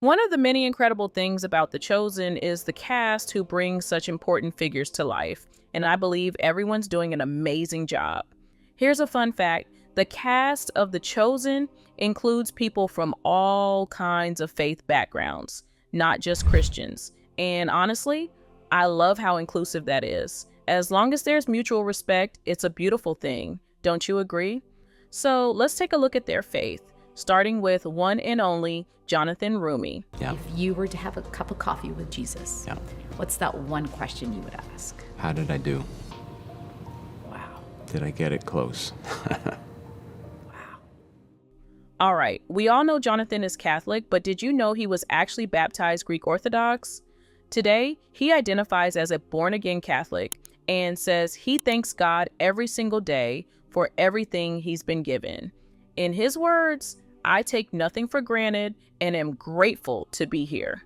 One of the many incredible things about The Chosen is the cast who brings such important figures to life, and I believe everyone's doing an amazing job. Here's a fun fact: the cast of The Chosen includes people from all kinds of faith backgrounds, not just Christians. And honestly, I love how inclusive that is. As long as there's mutual respect, it's a beautiful thing. Don't you agree? So let's take a look at their faith, starting with one and only Jonathan Roomie. Yeah. If you were to have a cup of coffee with Jesus, Yeah. what's that one question you would ask? How did I do? Wow. Did I get it close? All right, we all know Jonathan is Catholic, but did you know he was actually baptized Greek Orthodox? Today, he identifies as a born-again Catholic and says he thanks God every single day for everything he's been given. In his words, "I take nothing for granted and am grateful to be here."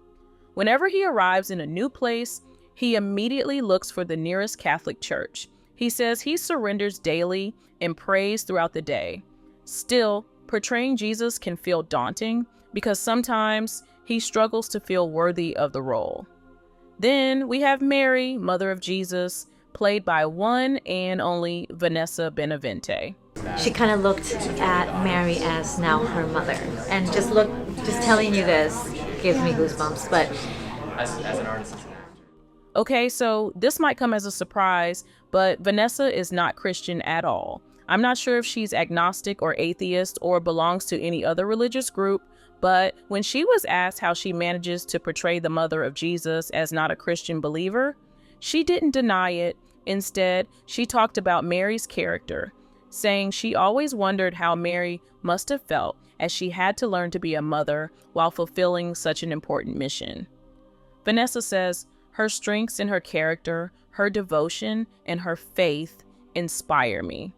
Whenever he arrives in a new place, he immediately looks for the nearest Catholic church. He says he surrenders daily and prays throughout the day. Still, portraying Jesus can feel daunting because sometimes he struggles to feel worthy of the role. Then we have Mary, mother of Jesus, played by one and only Vanessa Benavente. She kind of looked at Mary as now her mother, and just telling you this gives me goosebumps. But Okay, so this might come as a surprise, but Vanessa is not Christian at all. I'm not sure if she's agnostic or atheist or belongs to any other religious group, but when she was asked how she manages to portray the mother of Jesus as not a Christian believer, she didn't deny it. Instead, she talked about Mary's character, saying she always wondered how Mary must have felt as she had to learn to be a mother while fulfilling such an important mission. Vanessa says her strengths in her character, her devotion, and her faith inspire me.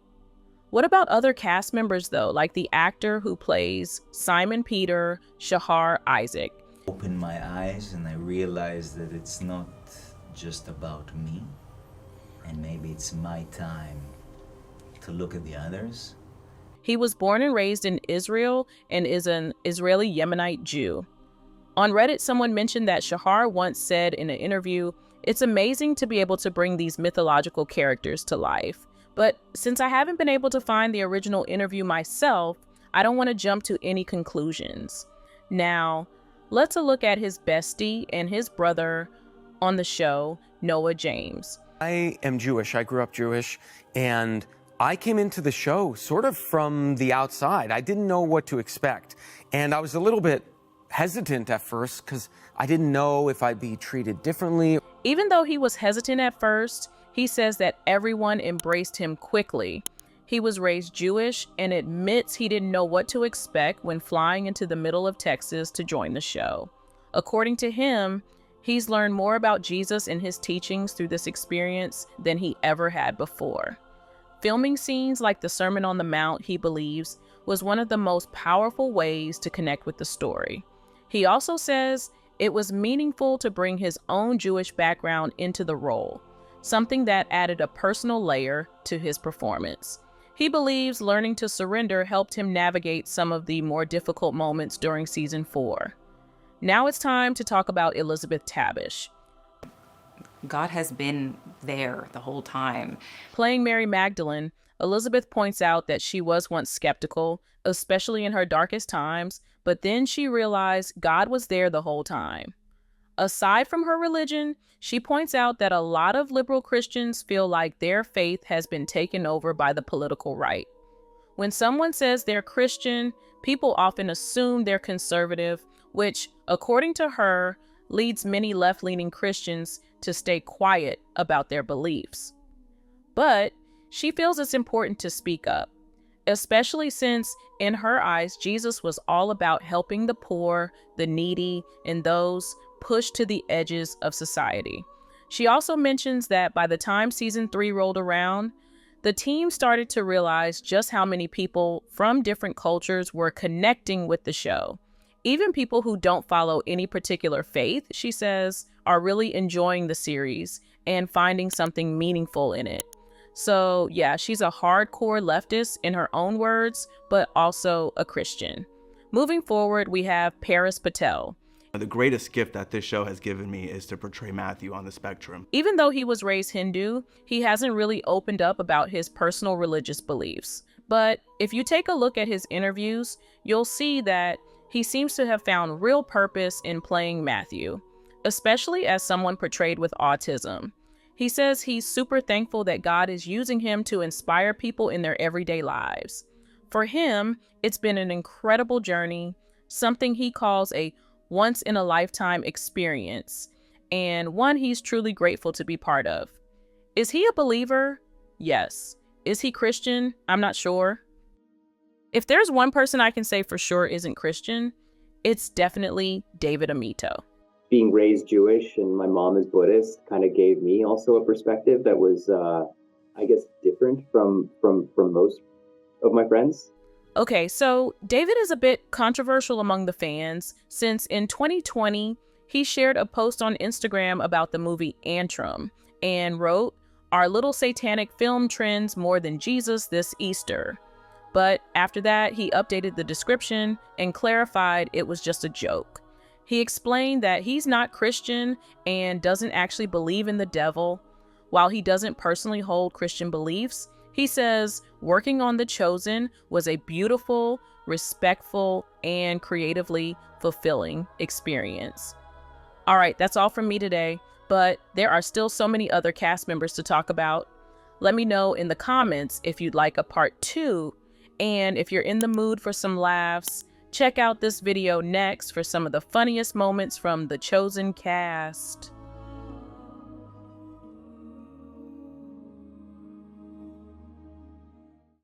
What about other cast members though, like the actor who plays Simon Peter, Shahar Isaac? Opened my eyes and I realized that it's not just about me, and maybe it's my time to look at the others. He was born and raised in Israel and is an Israeli Yemenite Jew. On Reddit, someone mentioned that Shahar once said in an interview, "It's amazing to be able to bring these mythological characters to life. But since I haven't been able to find the original interview myself, I don't want to jump to any conclusions." Now, let's look at his bestie and his brother on the show, Noah James. I am Jewish. I grew up Jewish, and I came into the show sort of from the outside. I didn't know what to expect, and I was a little bit hesitant at first because I didn't know if I'd be treated differently. Even though he was hesitant at first, he says that everyone embraced him quickly. He was raised Jewish and admits he didn't know what to expect when flying into the middle of Texas to join the show. According to him, he's learned more about Jesus and his teachings through this experience than he ever had before. Filming scenes like the Sermon on the Mount, he believes, was one of the most powerful ways to connect with the story. He also says it was meaningful to bring his own Jewish background into the role, something that added a personal layer to his performance. He believes learning to surrender helped him navigate some of the more difficult moments during season 4. Now it's time to talk about Elizabeth Tabish. God has been there the whole time. Playing Mary Magdalene, Elizabeth points out that she was once skeptical, especially in her darkest times, but then she realized God was there the whole time. Aside from her religion, she points out that a lot of liberal Christians feel like their faith has been taken over by the political right. When someone says they're Christian, people often assume they're conservative, which, according to her, leads many left-leaning Christians to stay quiet about their beliefs. But she feels it's important to speak up, especially since, in her eyes, Jesus was all about helping the poor, the needy, and those pushed to the edges of society. She also mentions that by the time season 3 rolled around, the team started to realize just how many people from different cultures were connecting with the show. Even people who don't follow any particular faith, she says, are really enjoying the series and finding something meaningful in it. So yeah, she's a hardcore leftist in her own words, but also a Christian. Moving forward, we have Patel. The greatest gift that this show has given me is to portray Matthew on the spectrum. Even though he was raised Hindu, he hasn't really opened up about his personal religious beliefs. But if you take a look at his interviews, you'll see that he seems to have found real purpose in playing Matthew, especially as someone portrayed with autism. He says he's super thankful that God is using him to inspire people in their everyday lives. For him, it's been an incredible journey, something he calls a once-in-a-lifetime experience, and one he's truly grateful to be part of. Is he a believer? Yes. Is he Christian? I'm not sure. If there's one person I can say for sure isn't Christian, it's definitely David Amito. Being raised Jewish and my mom is Buddhist kind of gave me also a perspective that was, I guess, different from most of my friends. Okay, so David is a bit controversial among the fans since in 2020, he shared a post on Instagram about the movie Antrim and wrote, "Our little satanic film trends more than Jesus this Easter." But after that, he updated the description and clarified it was just a joke. He explained that he's not Christian and doesn't actually believe in the devil. While he doesn't personally hold Christian beliefs, he says working on The Chosen was a beautiful, respectful, and creatively fulfilling experience. All right, that's all from me today, but there are still so many other cast members to talk about. Let me know in the comments if you'd like a part 2, and if you're in the mood for some laughs, check out this video next for some of the funniest moments from The Chosen cast.